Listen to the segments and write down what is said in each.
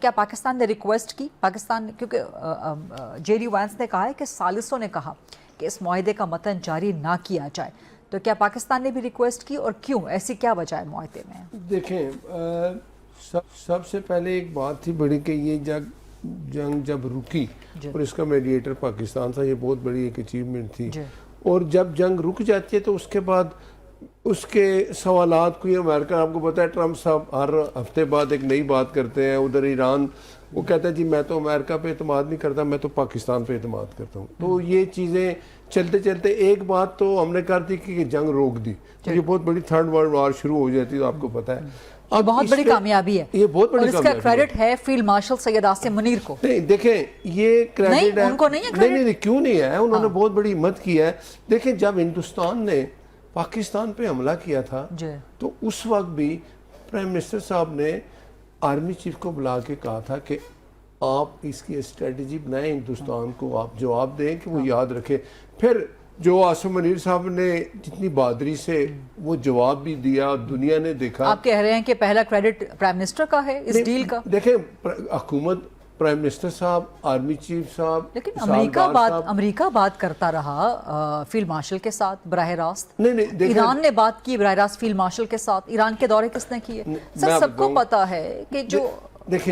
کیا پاکستان نے ریکویسٹ کی؟ پاکستان کیونکہ جے ڈی وینس نے کہا ہے کہ ثالثوں نے کہا کہ اس معاہدے کا متن جاری نہ کیا جائے، تو کیا پاکستان نے بھی ریکویسٹ کی اور کیوں؟ ایسی کیا وجہ ہے معاہدے میں؟ دیکھیں سب سے پہلے ایک بات تھی بڑی کہ یہ جنگ جب رکی اور اس کا میڈیٹر پاکستان تھا، یہ بہت بڑی ایک اچیومنٹ تھی، اور جب جنگ رک جاتی ہے تو اس کے بعد اس کے سوالات کوئی امریکہ، آپ کو پتہ ہے ٹرمپ صاحب ہر ہفتے بعد ایک نئی بات کرتے ہیں، ادھر ایران وہ کہتا ہے جی میں تو امریکہ پہ اعتماد نہیں کرتا، میں تو پاکستان پہ اعتماد کرتا ہوں، تو یہ چیزیں چلتے چلتے ایک بات تو ہم نے کر دی کہ جنگ روک دی، تو یہ بہت بڑی تھرڈ ورلڈ وار شروع ہو جاتی تو آپ کو پتہ ہے بہت بڑی کامیابی ہے، یہ بہت بڑی کامیابی ہے، اور اس کا کریڈٹ ہے فیلڈ مارشل سید عاصم منیر کو۔ نہیں دیکھیں یہ کریڈٹ ہے، ان کو نہیں ہے کریڈٹ؟ نہیں کیوں نہیں ہے، انہوں نے بہت بڑی ہمت کی ہے۔ دیکھیں جب ہندوستان نے پاکستان پہ حملہ کیا تھا تو اس وقت بھی پرائم منسٹر صاحب نے آرمی چیف کو بلا کے کہا تھا کہ آپ اس کی اسٹریٹجی بنائیں، ہندوستان کو آپ جواب دیں کہ وہ یاد رکھے۔ پھر جو عاصم منیر صاحب نے جتنی بہادری سے وہ جواب بھی دیا، دنیا نے دیکھا۔ آپ کہہ رہے ہیں کہ پہلا کریڈٹ پرائم منسٹر کا ہے اس ڈیل کا؟ دیکھیں حکومت، پرائم منسٹر صاحب، آرمی چیف صاحب، لیکن امریکہ بات کرتا رہا فیلڈ مارشل کے ساتھ براہ راست، ایران نے بات کی براہ راست فیلڈ مارشل کے ساتھ، ایران کے دورے کس نے کیے؟ سب کو پتا ہے کہ جو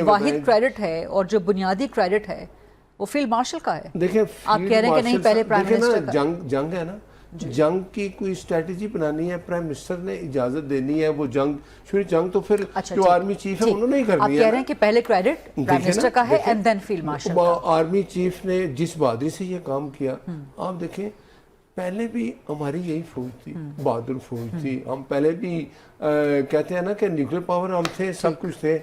واحد کریڈٹ ہے اور جو بنیادی کریڈٹ ہے وہ فیلڈ مارشل کا ہے۔ دیکھیں آپ کہہ رہے ہیں کہ نہیں پہلے پرائم منسٹر کا؟ جنگ ہے نا، جنگ کی کوئی اسٹریٹجی بنانی ہے، پرائم منسٹر نے اجازت دینی ہے، وہ جنگ تو پھر جو آرمی چیف ہے انہوں نے ہی کرنی ہے۔ آپ کہہ رہے ہیں کہ پہلے کریڈٹ پرائم منسٹر کا ہے اینڈ دین فیلڈ مارشل کا۔ آرمی چیف نے جس بہادری سے یہ کام کیا، آپ دیکھیں پہلے بھی ہماری یہی فوج تھی، بہادر فوج تھی، ہم پہلے بھی کہتے ہیں نا کہ نیوکلیر پاور ہم تھے، سب کچھ تھے،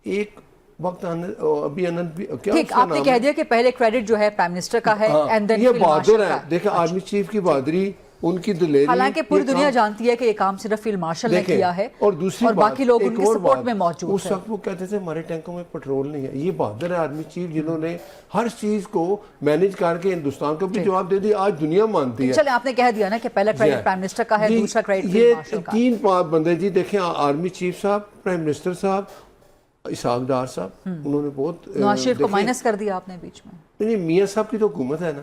ایک وقت ابھی اننت بھی کیا ٹھیک آپ نے کہہ دیا کہ پہلے کریڈٹ جو ہے پرائم منسٹر کا ہے اینڈ دین یہ فیلڈ مارشل بہادر کا۔ ہے، دیکھیں آرمی چیف کی بہادری، ان کی دلیری، حالانکہ پوری دنیا جانتی ہے کہ یہ کام صرف فیلڈ مارشل نے کیا ہے اور باقی لوگ ان کی سپورٹ میں موجود ہیں۔ اس وقت وہ کہتے تھے ہمارے ٹینکوں میں پیٹرول نہیں ہے، یہ بہادر ہے آرمی چیف جنہوں نے ہر چیز کو مینج کر کے ہندوستان کو بھی جواب دے دیا، آج دنیا مانتی ہے۔ چلیں آپ نے کہہ دیا نا کہ پہلا کریڈٹ پرائم منسٹر کا ہے، دوسرا کریڈٹ فیلڈ مارشل کا۔ یہ 3 بندے جی دیکھیں، آرمی چیف صاحب، پرائم منسٹر صاحب، اسحاق ڈار صاحب، انہوں نے بہت نواز شریف کو مائنس کر دیا آپ نے بیچ میں۔ نہیں میاں صاحب کی تو حکومت ہے نا،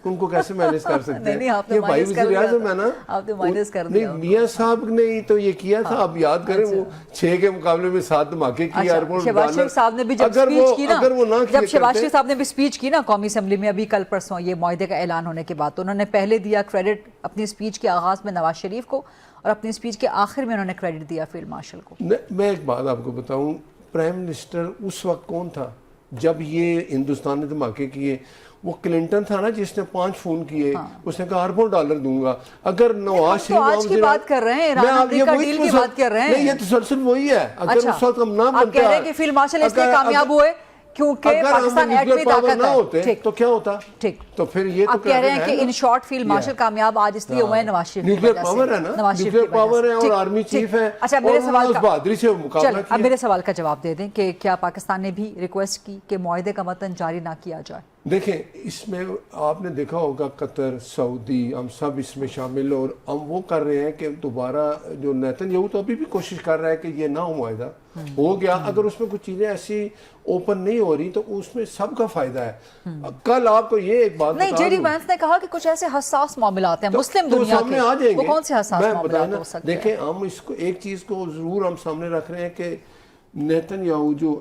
ان کو کیسے مائنس کر سکتے ہیں؟ یہ بھائی وزیر اعظم ہے نا، آپ نے مائنس کر دیا۔ نہیں میاں صاحب نے ہی تو یہ کیا تھا، آپ یاد کریں وہ 6 کے مقابلے میں 7 دھماکے کیے۔ شہباز شریف صاحب نے بھی جب سپیچ کی نا، جب شہباز شریف صاحب نے بھی سپیچ کی نا قومی اسمبلی میں ابھی کل پرسوں یہ معاہدے کا اعلان ہونے کے بعد، تو انہوں نے پہلے دیا کریڈٹ اپنی سپیچ کے آغاز میں نواز شریف کو، اور اپنی سپیچ کے آخر میں انہوں نے کریڈٹ دیا فیلڈ مارشل کو۔ میں ایک بات آپ کو بتاؤں، پرائم منسٹر اس وقت کون تھا جب یہ ہندوستان نے دھماکے کیے؟ وہ کلنٹن تھا نا جس نے 5 فون کیے، اس نے کہا اربوں ڈالر دوں گا۔ اگر نواز شریف آج کی بات کر رہے ہیں، ایران امریکہ ڈیل کی بات کر رہے ہیں، نہیں یہ تسلسل وہی ہے۔ اگر اس وقت ہم نہ آپ کہہ رہے ہیں کہ فیلڈ مارشل اس لیے کامیاب ہوئے کیونکہ پاکستان ایٹمی طاقت ہے، تو کیا ہوتا؟ ٹھیک تو پھر یہ آپ کہہ رہے ہیں کہ ان شارٹ فیلڈ مارشل کامیاب آج اس لیے ہوئے ہیں نواز شریف کی نیوکلیر وجہ پاور ہے سے، نا، نواز شریف کی نیوکلیر پاور ہے وجہ اور سے۔ آرمی چیف ہے، اچھا میرے سوال کا بہادری سے مقابلہ کیا۔ اب میرے سوال کا جواب دے دیں کہ کیا پاکستان نے بھی ریکویسٹ کی کہ معاہدے کا متن جاری نہ کیا جائے؟ دیکھیں اس میں آپ نے دیکھا ہوگا قطر، سعودی، ہم سب اس میں شامل، اور ہم وہ کر رہے ہیں کہ دوبارہ جو نیتن یاہو تو ابھی بھی کوشش کر رہا ہے کہ یہ نہ ہو معاہدہ، ہو گیا اگر اس میں کچھ چیزیں ایسی اوپن نہیں ہو رہی تو اس میں سب کا فائدہ ہے۔ کل آپ کو یہ ایک بات نہیں، جے ڈی وینس نے کہا کہ کچھ ایسے حساس معاملات ہیں مسلم دنیا کے، وہ کون سے حساس معاملات ہو سکتے ہیں؟ دیکھیں ہم اس کو ایک چیز کو ضرور ہم سامنے رکھ رہے ہیں کہ نیتن یاہو جو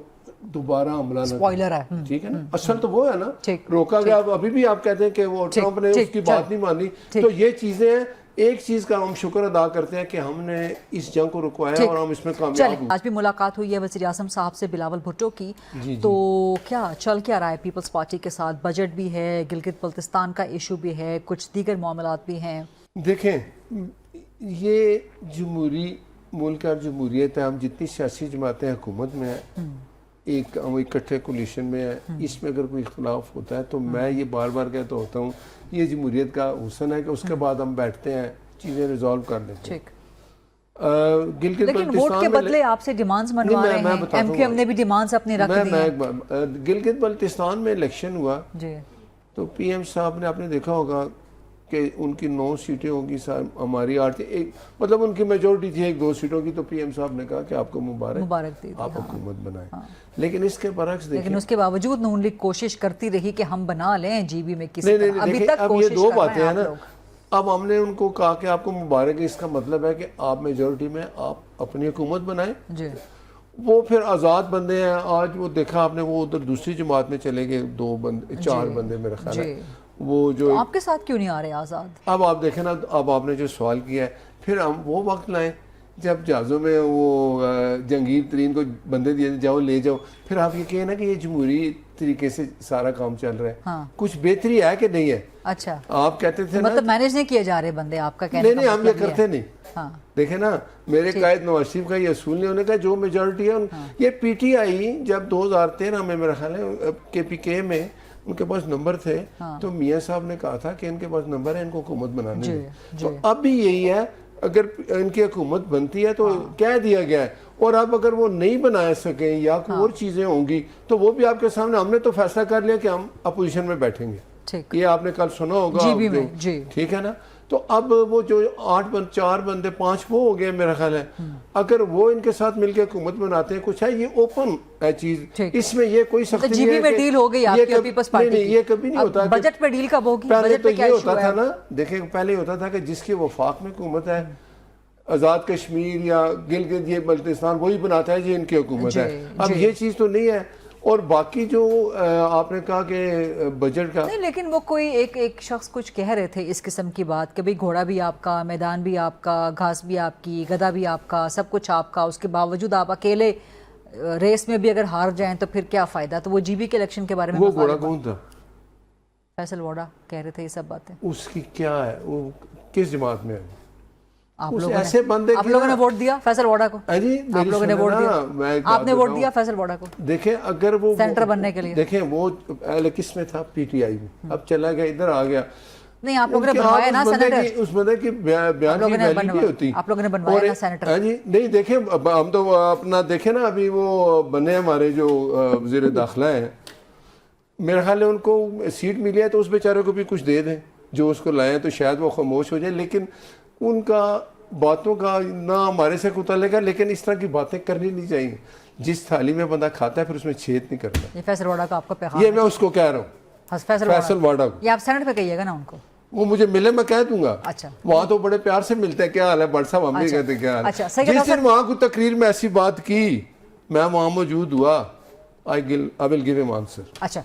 دوبارہ حملہ نہ سپوائلر ہے، ٹھیک ہے نا، اصل تو وہ ہے نا، روکا گیا۔ ابھی بھی آپ کہتے ہیں کہ وہ ٹرمپ نے اس کی بات نہیں مانی، تو یہ چیزیں ہیں۔ ایک چیز کا ہم شکر ادا کرتے ہیں کہ ہم نے اس جنگ کو رکوایا اور ہم اس میں کامیاب ہوئے۔ آج بھی ملاقات ہوئی ہے وزیر اعظم صاحب سے بلاول بھٹو کی، تو کیا چل کیا رہا ہے پیپلز پارٹی کے ساتھ؟ بجٹ بھی ہے، گلگت بلتستان کا ایشو بھی ہے، کچھ دیگر معاملات بھی ہیں۔ دیکھیں یہ جمہوری ملک اور جمہوریت ہے، ہم جتنی سیاسی جماعتیں حکومت میں ہیں، ایک ہم اکٹھے کولیشن میں ہیں، اس میں اگر کوئی اختلاف ہوتا ہے تو میں یہ بار بار کہتا ہوتا ہوں یہ جمہوریت کا حسن ہے کہ اس کے بعد ہم بیٹھتے ہیں، چیزیں ریزالو کر لیتے ہیں۔ لیکن ووٹ کے بدلے آپ سے ڈیمانڈز منوا رہے ہیں، ایم کیو ایم نے بھی ڈیمانڈز اپنی رکھ دی ہیں۔ گلگت بلتستان میں الیکشن ہوا تو پی ایم صاحب نے آپ نے دیکھا ہوگا کہ ان کی 9 سیٹیں ہوں گی، ہماری 8 تھی، ایک مطلب ان کی میجورٹی تھی 1-2 سیٹوں کی، تو پی ایم صاحب نے کہا کہ آپ کو مبارک دی، آپ حکومت بنائیں. لیکن اس کے برعکس دیکھیں، لیکن اس کے باوجود نون لیگ کوشش کرتی رہی کہ ہم بنا لیں جی بی میں کسی نہیں طرح. ابھی دیکھیں تک اب یہ کوشش 2 کر رہے باتیں ہیں ہیں آپ نا. لوگ. اب ہم نے ان کو کہا کہ آپ کو مبارک ہے، اس کا مطلب ہے کہ آپ میجورٹی میں آپ اپنی حکومت بنائیں. جی وہ پھر آزاد بندے ہیں. آج وہ دیکھا آپ نے، وہ ادھر دوسری جماعت میں چلے گئے 4 بندے میرا خیال ہے. وہ جو آپ کے ساتھ کیوں نہیں آ رہے آزاد؟ اب آپ دیکھیں نا، اب آپ نے جو سوال کیا ہے، پھر ہم وہ وقت لائیں جب جہازوں میں وہ جہانگیر ترین کو بندے دیے جاؤ لے جاؤ. پھر آپ یہ کہیں نا کہ یہ جمہوری طریقے سے سارا کام چل رہا ہے. کچھ بہتری ہے کہ نہیں ہے؟ اچھا، آپ کہتے تھے نا، مطلب مینیج نہیں کیے جا رہے بندے، آپ کا کہنے کا نہیں ہم یہ کرتے نہیں. ہاں دیکھیں نا، میرے قائد نواز شریف کا یہ اصول نہیں ہونے کا، جو میجورٹی ہے یہ پی ٹی آئی جب 2013 میں میرا خیال ہے کے پی کے میں ان کے پاس نمبر تھے، تو میاں صاحب نے کہا تھا کہ ان کے پاس نمبر ہے، ان کو حکومت بنانے میں. تو اب بھی یہی ہے، اگر ان کی حکومت بنتی ہے تو کہہ دیا گیا ہے. اور اب اگر وہ نہیں بنا سکیں یا کوئی اور چیزیں ہوں گی تو وہ بھی آپ کے سامنے. ہم نے تو فیصلہ کر لیا کہ ہم اپوزیشن میں بیٹھیں گے، یہ آپ نے کل سنا ہوگا. ٹھیک ہے نا. تو اب وہ جو 4 بندے 5 وہ ہو گئے میرا خیال ہے، اگر وہ ان کے ساتھ مل کے حکومت بناتے ہیں، کچھ ہے یہ اوپن ہے چیز، اس میں یہ کوئی سختی نہیں ہے. جی بی میں ڈیل ہو گئی آپ کی پیپلز پارٹی کی. یہ کبھی نہیں ہوتا. بجٹ پہ ڈیل کب ہوگی؟ پہلے تو یہ ہوتا تھا نا، دیکھیں پہلے یہ ہوتا تھا کہ جس کی وفاق میں حکومت ہے، آزاد کشمیر یا گلگت یہ بلتستان وہی بناتا ہے یہ ان کی حکومت ہے. اب یہ چیز تو نہیں ہے. اور باقی جو آپ نے کہا کہ بجٹ کا نہیں، لیکن وہ کوئی ایک شخص کچھ کہہ رہے تھے اس قسم کی بات کہ بھئی گھوڑا بھی آپ کا، میدان بھی آپ کا، گھاس بھی آپ کی، گدھا بھی آپ کا، سب کچھ آپ کا، اس کے باوجود آپ اکیلے ریس میں بھی اگر ہار جائیں تو پھر کیا فائدہ. تو وہ جی بی کے الیکشن کے بارے میں وہ گھوڑا کون تھا؟ فیصل ووڈا کہہ رہے تھے یہ سب باتیں. اس کی کیا ہے، وہ کس جماعت میں ہے؟ آپ لوگوں نے ووٹ دیا فیصل ووڈا کو؟ آپ لوگوں نے ووٹ دیا؟ آپ نے ووٹ دیا فیصل ووڈا کو؟ دیکھیں اگر وہ سینٹر بننے کے لیے، دیکھیں وہ پہلے کس میں تھا؟ پی ٹی آئی میں. اب چلا گیا ادھر آ گیا. نہیں، آپ لوگوں نے بنوایا نا سینیٹر. اس بندے کی بیان کی ویلیو نہیں ہوتی. آپ لوگوں نے بنوایا نا سینیٹر. جی نہیں، دیکھیں ہم تو اپنا دیکھیں نا، ابھی وہ بنے ہمارے جو وزیر داخلہ ہیں، میرا خیال ہے ان کو سیٹ ملی ہے تو اس بیچارے کو بھی کچھ دے دیں جو اس کو لائیں، تو شاید وہ خاموش ہو جائے. لیکن ان کا باتوں کا نہ ہمارے سے کوئی تعلق ہے، لیکن اس طرح کی باتیں کرنی نہیں چاہیے. جس تھالی میں بندہ کھاتا ہے پھر اس میں چھید نہیں کرتا. یہ فیصل ووڈا کا آپ کا پیغام؟ یہ میں اس کو کہہ رہا ہوں، فیصل ووڈا کو. یہ آپ سینٹ پہ کہیے گا نا ان کو. وہ مجھے ملے میں کہہ دوں گا. اچھا، وہاں تو بڑے پیار سے ملتے ہیں، کیا حال ہے بٹ صاحب، ہم نہیں کہتے کیا حال ہے. جس دن وہاں کوئی تقریر میں ایسی بات کی، میں وہاں موجود ہوا، I will give him answer. اچھا.